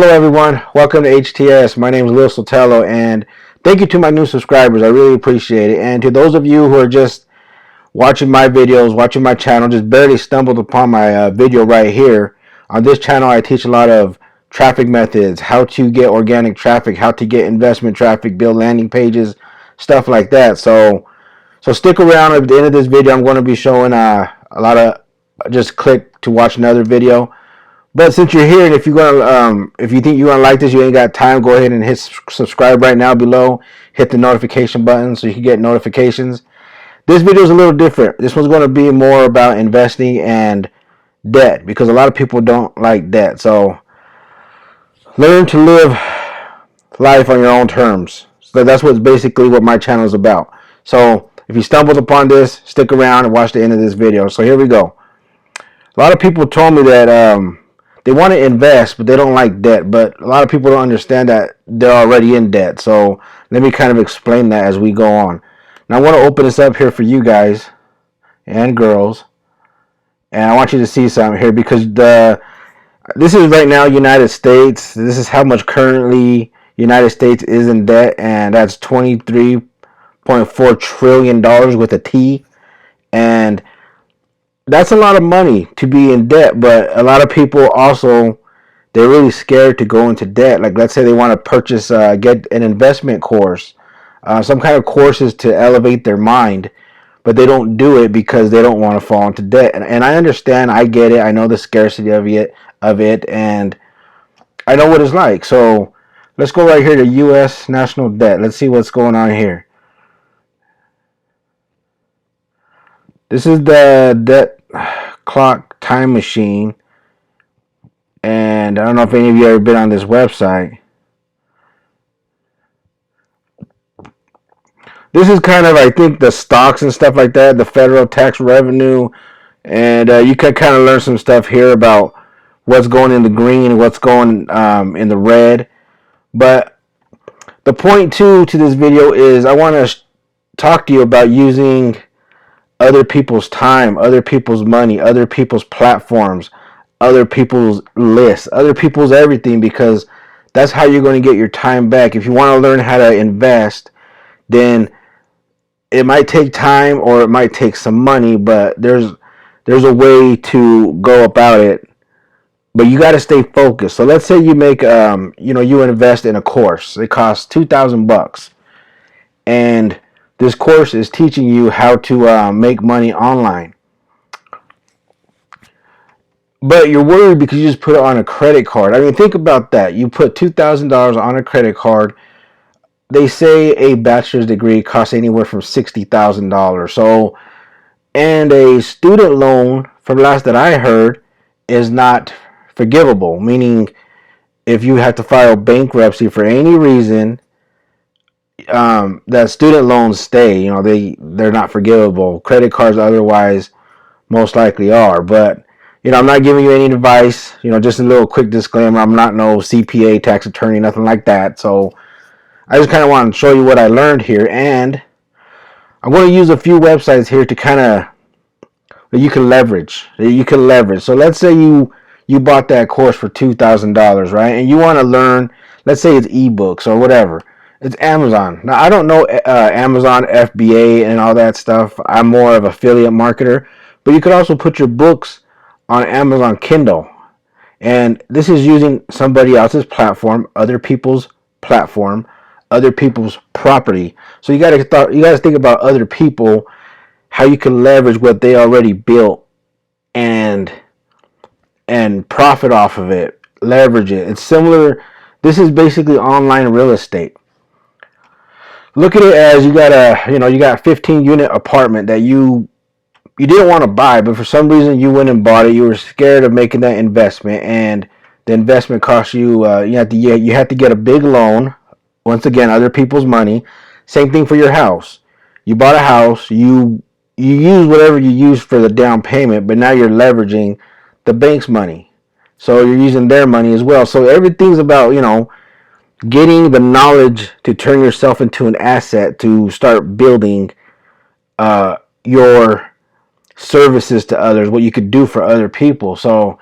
Hello everyone, welcome to HTS. My name is Lil Sotelo and thank you to my new subscribers. I really appreciate it. And to those of you who are just watching my videos, watching my channel, just barely stumbled upon my video right here. On this channel I teach a lot of traffic methods, how to get organic traffic, how to get investment traffic, build landing pages, stuff like that. So stick around. At the end of this video I'm going to be showing a lot of, just click to watch another video. But since you're here, and if you think you're gonna like this, you ain't got time, go ahead and hit subscribe right now below. Hit the notification button so you can get notifications. This video is a little different. This one's going to be more about investing and debt because a lot of people don't like debt. So learn to live life on your own terms. So that's what's basically what my channel is about. So if you stumbled upon this, stick around and watch the end of this video. So here we go. A lot of people told me that they want to invest, but they don't like debt. But a lot of people don't understand that they're already in debt. So let me kind of explain that as we go on. Now I want to open this up here for you guys and girls. And I want you to see something here because this is right now United States. This is how much currently United States is in debt. And that's $23.4 trillion with a T. And that's a lot of money to be in debt, but a lot of people also, they're really scared to go into debt. Like let's say they want to purchase, get an investment course, some kind of courses to elevate their mind, but they don't do it because they don't want to fall into debt. And I understand, I get it, I know the scarcity of it, and I know what it's like. So let's go right here to U.S. national debt. Let's see what's going on here. This is the debt clock time machine, and I don't know if any of you ever been on this website. This is kind of, I think, the stocks and stuff like that, the federal tax revenue, and you can kind of learn some stuff here about what's going in the green and what's going in the red. But the point to this video is I want to talk to you about using other people's time, other people's money, other people's platforms, other people's lists, other people's everything, because that's how you're going to get your time back. If you want to learn how to invest, then it might take time or it might take some money, but there's a way to go about it. But you got to stay focused. So let's say you make you invest in a course. It costs $2,000, and this course is teaching you how to make money online. But you're worried because you just put it on a credit card. I mean, think about that. You put $2,000 on a credit card. They say a bachelor's degree costs anywhere from $60,000. So, and a student loan, from the last that I heard, is not forgivable. Meaning, if you have to file bankruptcy for any reason, that student loans stay. They're not forgivable. Credit cards otherwise most likely are. But I'm not giving you any advice. Just a little quick disclaimer. I'm not no CPA, tax attorney, nothing like that. So I just kind of want to show you what I learned here, and I'm going to use a few websites here to kind of that you can leverage. So let's say you bought that course for $2,000, right? And you want to learn. Let's say it's ebooks or whatever. It's Amazon. Now, I don't know Amazon FBA and all that stuff. I'm more of an affiliate marketer. But you could also put your books on Amazon Kindle. And this is using somebody else's platform, other people's platform, other people's property. So you got to think about other people, how you can leverage what they already built and profit off of it, leverage it. It's similar. This is basically online real estate. Look at it as you got a 15-unit apartment that you didn't want to buy, but for some reason you went and bought it. You were scared of making that investment, and the investment cost you. You had to get a big loan. Once again, other people's money. Same thing for your house. You bought a house. You use whatever you use for the down payment, but now you're leveraging the bank's money. So you're using their money as well. So everything's about getting the knowledge to turn yourself into an asset to start building your services to others, what you could do for other people. So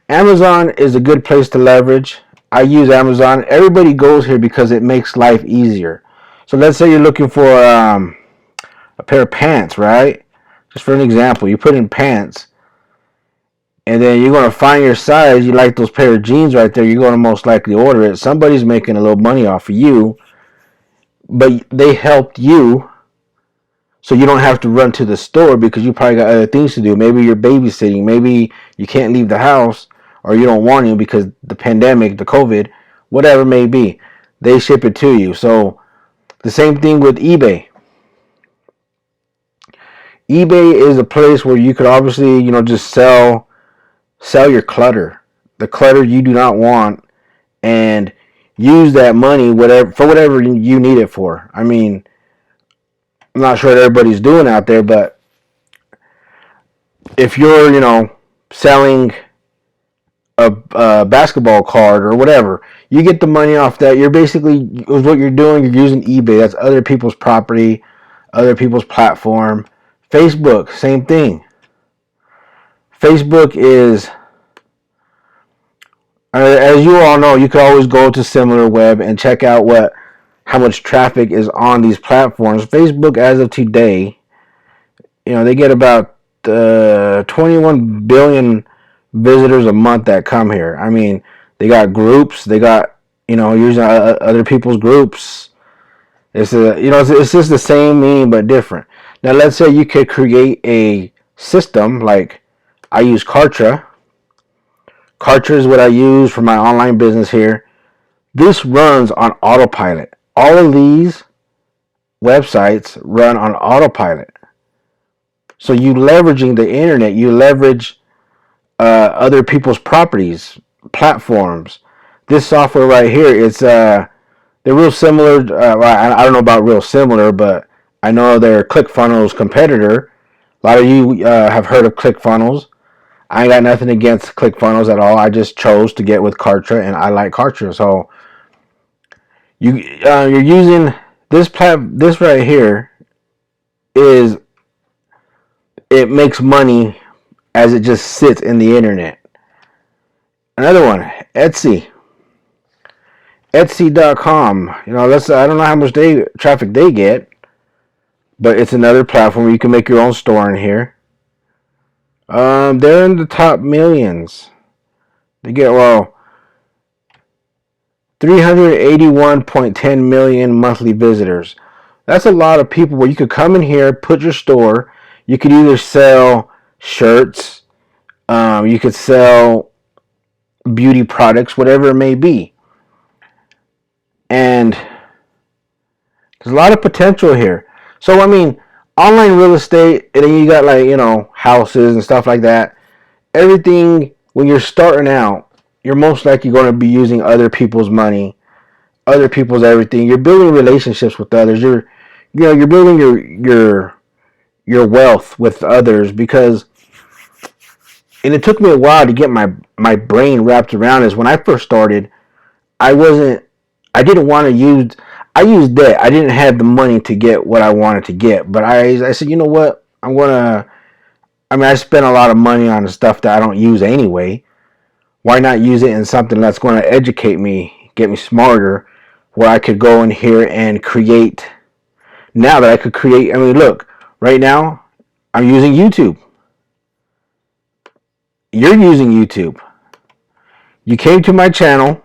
Amazon is a good place to leverage. I use Amazon. Everybody goes here because it makes life easier. So let's say you're looking for a pair of pants, right? Just for an example, you put in pants, and then you're going to find your size. You like those pair of jeans right there. You're going to most likely order it. Somebody's making a little money off of you, but they helped you, so you don't have to run to the store because you probably got other things to do. Maybe you're babysitting. Maybe you can't leave the house, or you don't want to because the pandemic, the COVID, whatever it may be. They ship it to you. So the same thing with eBay. eBay is a place where you could obviously, just sell your clutter, the clutter you do not want, and use that money whatever you need it for. I mean, I'm not sure what everybody's doing out there, but if you're, selling a basketball card or whatever, you get the money off that. You're basically, what you're doing, you're using eBay. That's other people's property, other people's platform. Facebook, same thing. Facebook is, as you all know, you can always go to SimilarWeb and check out how much traffic is on these platforms. Facebook, as of today, they get about 21 billion visitors a month that come here. I mean, they got groups. They got, using other people's groups. It's it's just the same meaning but different. Now, let's say you could create a system like I use Kartra. Kartra is what I use for my online business here. This runs on autopilot. All of these websites run on autopilot. So you leveraging the internet, you leverage other people's properties, platforms. This software right here, they're real similar. I don't know about real similar, but I know they're ClickFunnels competitor. A lot of you have heard of ClickFunnels. I ain't got nothing against ClickFunnels at all. I just chose to get with Kartra, and I like Kartra. So you're using this This right here it makes money as it just sits in the internet. Another one, Etsy. Etsy.com. I don't know how much traffic they get, but it's another platform where you can make your own store in here. They're in the top millions. They get 381.10 million monthly visitors. That's a lot of people where you could come in here, put your store. You could either sell shirts, you could sell beauty products, whatever it may be. And there's a lot of potential here. So, I mean, online real estate, and then you got houses and stuff like that. Everything, when you're starting out, you're most likely going to be using other people's money, other people's everything. You're building relationships with others. You're building your wealth with others because, and it took me a while to get my brain wrapped around this. When I first started, I didn't want to use, I used debt. I didn't have the money to get what I wanted to get. But I said, you know what? I spent a lot of money on the stuff that I don't use anyway. Why not use it in something that's going to educate me, get me smarter, where I could go in here and create. Now that I could create, look, right now, I'm using YouTube. You're using YouTube. You came to my channel,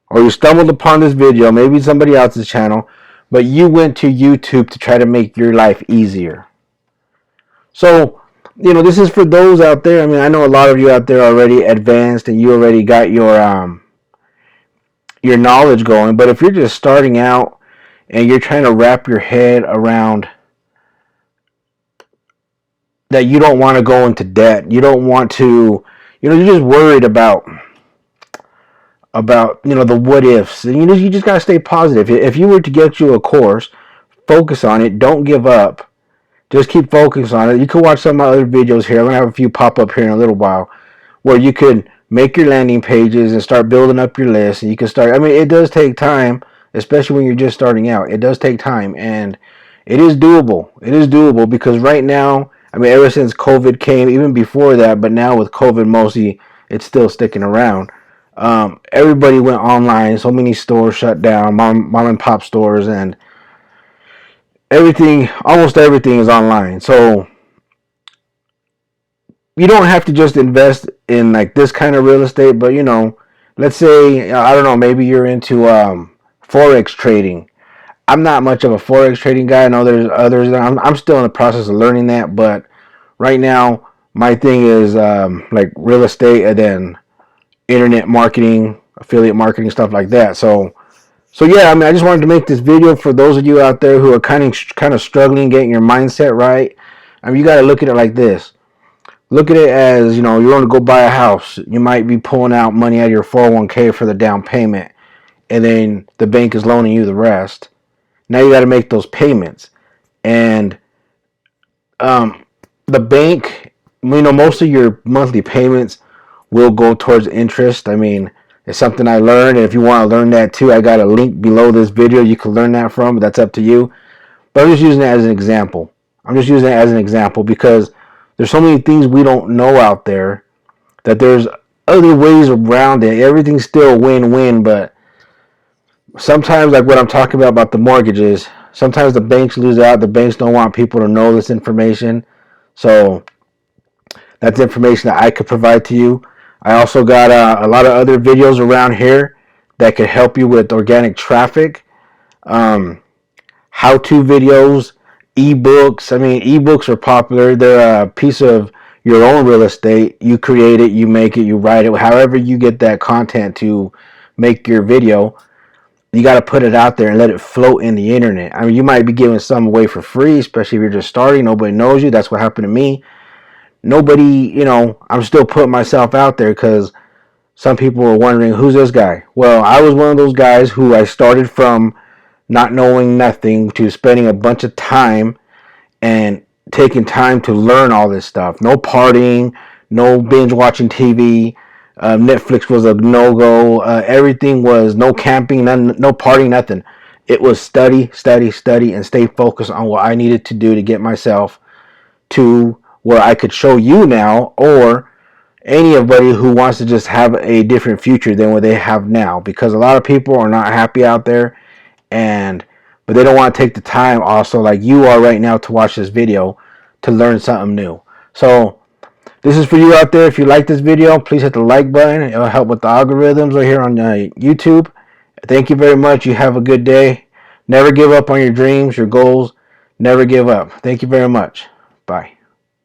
or you stumbled upon this video, maybe somebody else's channel, but you went to YouTube to try to make your life easier. So, this is for those out there. I know a lot of you out there are already advanced and you already got your knowledge going, but if you're just starting out and you're trying to wrap your head around that, you don't want to go into debt, you don't want to, you're just worried about the what ifs, and you just got to stay positive. If you were to get you a course, focus on it, don't give up, just keep focused on it. You can watch some of my other videos here. I'm going to have a few pop up here in a little while where you could make your landing pages and start building up your list, and you can start. It does take time, especially when you're just starting out. It does take time, and it is doable. It is doable because right now, ever since COVID came, even before that, but now with COVID mostly, it's still sticking around. Everybody went online. So many stores shut down, mom and pop stores, and everything, almost everything is online. So you don't have to just invest in like this kind of real estate, but let's say, I don't know, maybe you're into forex trading. I'm not much of a forex trading guy. I know there's others. I'm still in the process of learning that, but right now my thing is like real estate and then internet marketing, affiliate marketing, stuff like that. So yeah, I mean, I just wanted to make this video for those of you out there who are kind of struggling getting your mindset right. I mean, you got to look at it like this. Look at it as, you're going to go buy a house. You might be pulling out money out of your 401k for the down payment, and then the bank is loaning you the rest. Now you got to make those payments. And the bank, most of your monthly payments will go towards interest. I mean, it's something I learned, and if you want to learn that too, I got a link below this video you can learn that from. But that's up to you. But I'm just using it as an example. I'm just using it as an example because there's so many things we don't know out there that there's other ways around it. Everything's still win-win, but sometimes, like what I'm talking about the mortgages, sometimes the banks lose out. The banks don't want people to know this information. So that's information that I could provide to you. I also got a lot of other videos around here that could help you with organic traffic, how-to videos, ebooks. I mean, ebooks are popular. They're a piece of your own real estate. You create it, you make it, you write it. However you get that content to make your video, you got to put it out there and let it float in the internet. I mean, you might be giving some away for free, especially if you're just starting. Nobody knows you. That's what happened to me. Nobody, I'm still putting myself out there because some people were wondering, who's this guy? Well, I was one of those guys who I started from not knowing nothing to spending a bunch of time and taking time to learn all this stuff. No partying, no binge watching TV. Netflix was a no-go. Everything was no camping, no partying, nothing. It was study, study, study, and stay focused on what I needed to do to get myself to where I could show you now, or anybody who wants to just have a different future than what they have now. Because a lot of people are not happy out there, but they don't want to take the time also, like you are right now, to watch this video to learn something new. So this is for you out there. If you like this video, please hit the like button. It'll help with the algorithms right here on YouTube. Thank you very much. You have a good day. Never give up on your dreams, your goals. Never give up. Thank you very much. Bye.